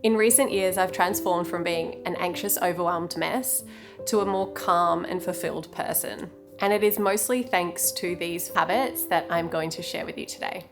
In recent years, I've transformed from being an anxious, overwhelmed mess to a more calm and fulfilled person. And it is mostly thanks to these habits that I'm going to share with you today.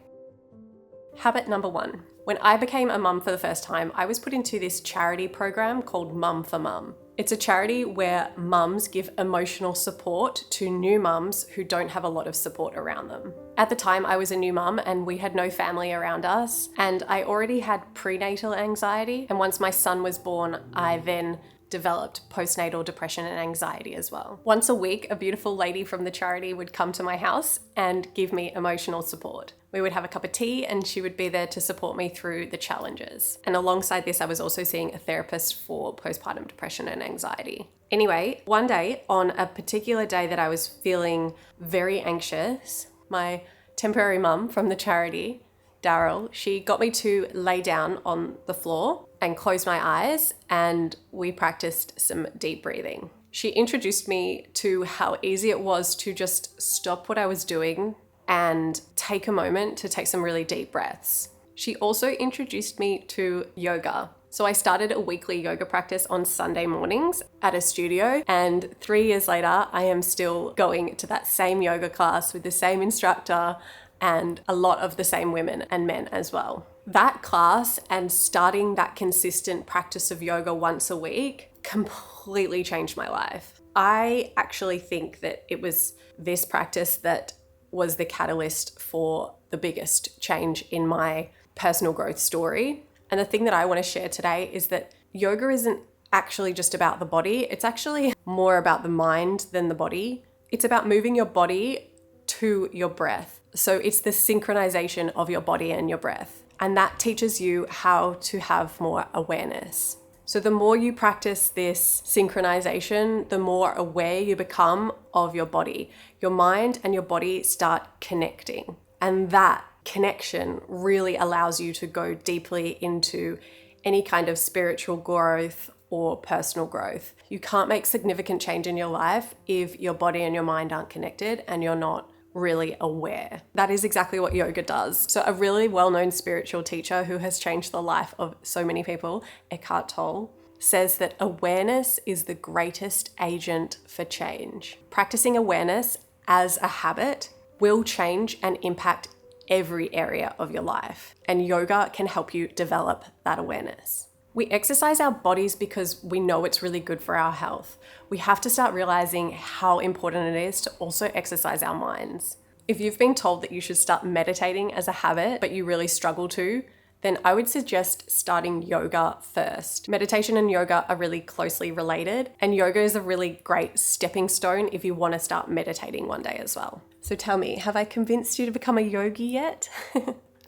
Habit number 1. When I became a mum for the first time, I was put into this charity program called Mum for Mum. It's a charity where mums give emotional support to new mums who don't have a lot of support around them. At the time, I was a new mum and we had no family around us, and I already had prenatal anxiety. And once my son was born, I then developed postnatal depression and anxiety as well. Once a week, a beautiful lady from the charity would come to my house and give me emotional support. We would have a cup of tea and she would be there to support me through the challenges. And alongside this, I was also seeing a therapist for postpartum depression and anxiety. Anyway, one day, on a particular day that I was feeling very anxious, my temporary mum from the charity, Daryl, she got me to lay down on the floor and close my eyes, and we practiced some deep breathing. She introduced me to how easy it was to just stop what I was doing and take a moment to take some really deep breaths. She also introduced me to yoga. So I started a weekly yoga practice on Sunday mornings at a studio, and 3 years later, I am still going to that same yoga class with the same instructor and a lot of the same women and men as well. That class and starting that consistent practice of yoga once a week completely changed my life. I actually think that it was this practice that was the catalyst for the biggest change in my personal growth story. And the thing that I want to share today is that yoga isn't actually just about the body. It's actually more about the mind than the body. It's about moving your body to your breath. So it's the synchronization of your body and your breath. And that teaches you how to have more awareness. So the more you practice this synchronization, the more aware you become of your body. Your mind and your body start connecting. And that connection really allows you to go deeply into any kind of spiritual growth or personal growth. You can't make significant change in your life if your body and your mind aren't connected and you're not really aware. That is exactly what yoga does. So a really well-known spiritual teacher who has changed the life of so many people, Eckhart Tolle, says that awareness is the greatest agent for change. Practicing awareness as a habit will change and impact every area of your life, and yoga can help you develop that awareness. We exercise our bodies because we know it's really good for our health. We have to start realizing how important it is to also exercise our minds. If you've been told that you should start meditating as a habit, but you really struggle to, then I would suggest starting yoga first. Meditation and yoga are really closely related, and yoga is a really great stepping stone if you want to start meditating one day as well. So tell me, have I convinced you to become a yogi yet?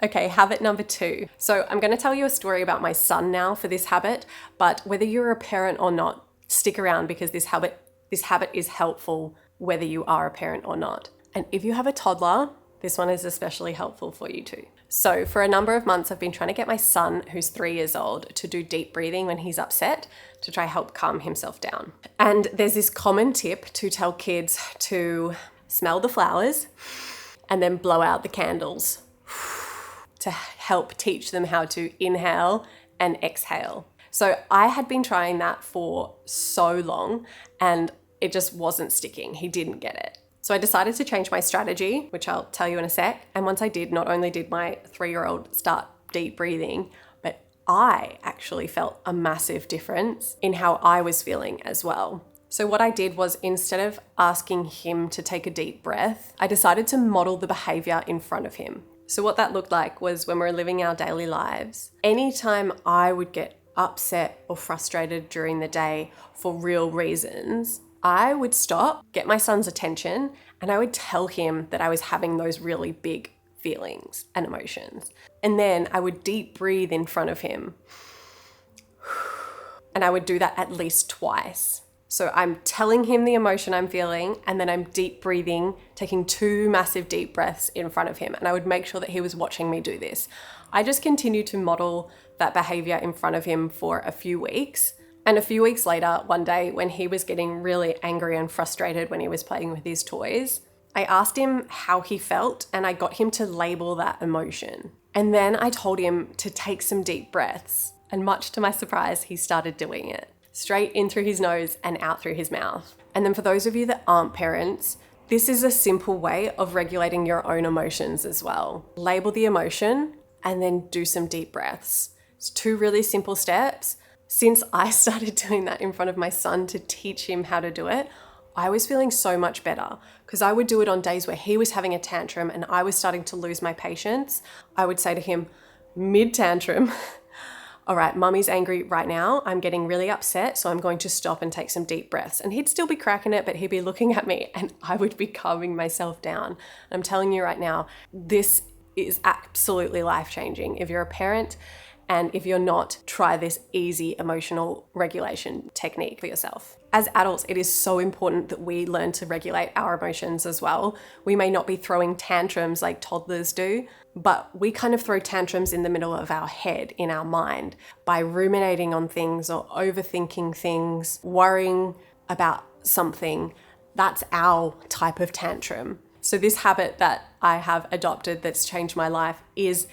Okay, habit number 2. So I'm going to tell you a story about my son now for this habit, but whether you're a parent or not, stick around because this habit is helpful whether you are a parent or not. And if you have a toddler, this one is especially helpful for you too. So for a number of months, I've been trying to get my son, who's 3 years old, to do deep breathing when he's upset to try help calm himself down. And there's this common tip to tell kids to smell the flowers and then blow out the candles to help teach them how to inhale and exhale. So I had been trying that for so long and it just wasn't sticking. He didn't get it. So I decided to change my strategy, which I'll tell you in a sec. And once I did, not only did my 3-year-old start deep breathing, but I actually felt a massive difference in how I was feeling as well. So what I did was, instead of asking him to take a deep breath, I decided to model the behavior in front of him. So what that looked like was, when we're living our daily lives, anytime I would get upset or frustrated during the day for real reasons, I would stop, get my son's attention, and I would tell him that I was having those really big feelings and emotions. And then I would deep breathe in front of him. And I would do that at least twice. So I'm telling him the emotion I'm feeling, and then I'm deep breathing, taking 2 massive deep breaths in front of him. And I would make sure that he was watching me do this. I just continued to model that behavior in front of him for a few weeks. And a few weeks later, one day when he was getting really angry and frustrated when he was playing with his toys, I asked him how he felt and I got him to label that emotion. And then I told him to take some deep breaths. And much to my surprise, he started doing it. Straight in through his nose and out through his mouth. And then for those of you that aren't parents, this is a simple way of regulating your own emotions as well. Label the emotion and then do some deep breaths. It's 2 really simple steps. Since I started doing that in front of my son to teach him how to do it, I was feeling so much better because I would do it on days where he was having a tantrum and I was starting to lose my patience. I would say to him mid-tantrum, all right, mummy's angry right now. I'm getting really upset, so I'm going to stop and take some deep breaths. And he'd still be cracking it, but he'd be looking at me and I would be calming myself down. And I'm telling you right now, this is absolutely life-changing. If you're a parent, and if you're not, try this easy emotional regulation technique for yourself. As adults, it is so important that we learn to regulate our emotions as well. We may not be throwing tantrums like toddlers do, but we kind of throw tantrums in the middle of our head, in our mind, by ruminating on things or overthinking things, worrying about something. That's our type of tantrum. So this habit that I have adopted that's changed my life is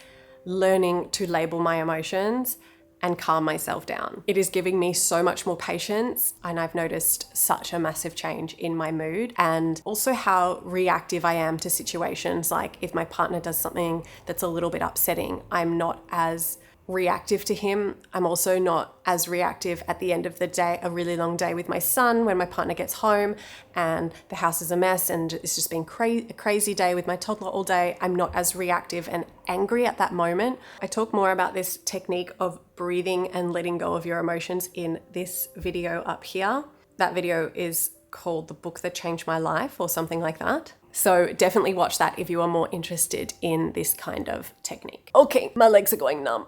learning to label my emotions and calm myself down. It is giving me so much more patience, and I've noticed such a massive change in my mood and also how reactive I am to situations. Like if my partner does something that's a little bit upsetting, I'm not as reactive to him. I'm also not as reactive at the end of the day, a really long day with my son, when my partner gets home and the house is a mess and it's just been a crazy day with my toddler all day. I'm not as reactive and angry at that moment. I talk more about this technique of breathing and letting go of your emotions in this video up here. That video is called The Book That Changed My Life or something like that. So definitely watch that if you are more interested in this kind of technique. Okay, my legs are going numb.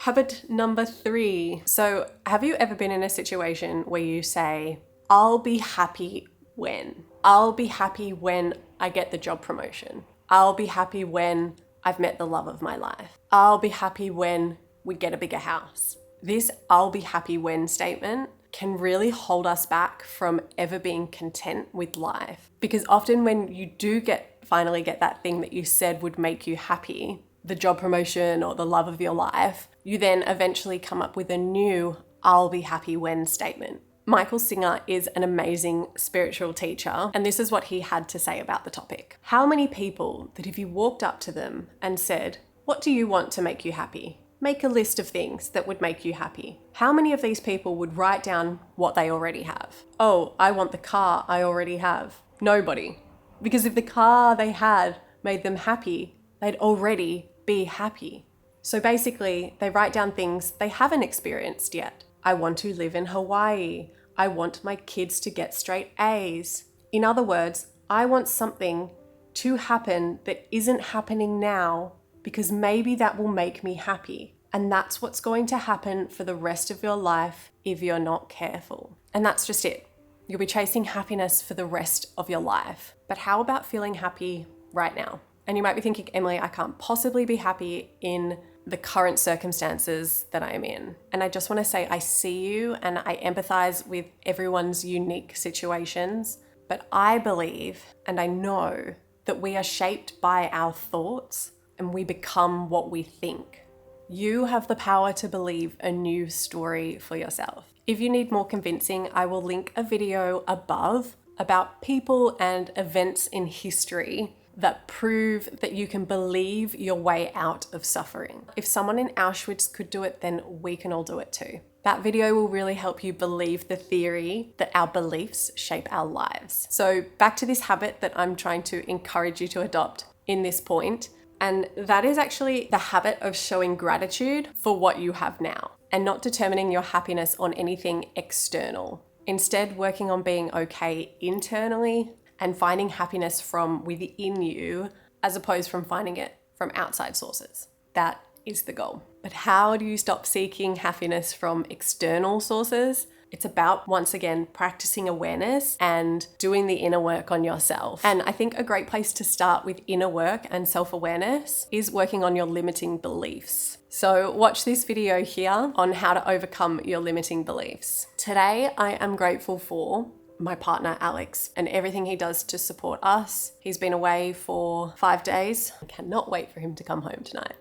Habit number 3. So have you ever been in a situation where you say, I'll be happy when? I'll be happy when I get the job promotion. I'll be happy when I've met the love of my life. I'll be happy when we get a bigger house. This I'll be happy when statement can really hold us back from ever being content with life. Because often when you do finally get that thing that you said would make you happy, the job promotion or the love of your life, you then eventually come up with a new I'll be happy when statement. Michael Singer is an amazing spiritual teacher, and this is what he had to say about the topic. How many people that if you walked up to them and said, what do you want to make you happy? Make a list of things that would make you happy. How many of these people would write down what they already have? Oh, I want the car I already have. Nobody. Because if the car they had made them happy, they'd already be happy. So basically, they write down things they haven't experienced yet. I want to live in Hawaii. I want my kids to get straight A's. In other words, I want something to happen that isn't happening now because maybe that will make me happy. And that's what's going to happen for the rest of your life if you're not careful. And that's just it. You'll be chasing happiness for the rest of your life. But how about feeling happy right now? And you might be thinking, Emily, I can't possibly be happy in the current circumstances that I'm in. And I just want to say I see you and I empathize with everyone's unique situations. But I believe and I know that we are shaped by our thoughts and we become what we think. You have the power to believe a new story for yourself. If you need more convincing, I will link a video above about people and events in history that prove that you can believe your way out of suffering. If someone in Auschwitz could do it, then we can all do it too. That video will really help you believe the theory that our beliefs shape our lives. So back to this habit that I'm trying to encourage you to adopt in this point, and that is actually the habit of showing gratitude for what you have now and not determining your happiness on anything external. Instead, working on being okay internally and finding happiness from within you as opposed from finding it from outside sources. That is the goal. But how do you stop seeking happiness from external sources? It's about, once again, practicing awareness and doing the inner work on yourself. And I think a great place to start with inner work and self-awareness is working on your limiting beliefs. So watch this video here on how to overcome your limiting beliefs. Today, I am grateful for my partner, Alex, and everything he does to support us. He's been away for 5 days. I cannot wait for him to come home tonight.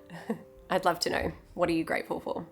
I'd love to know, what are you grateful for?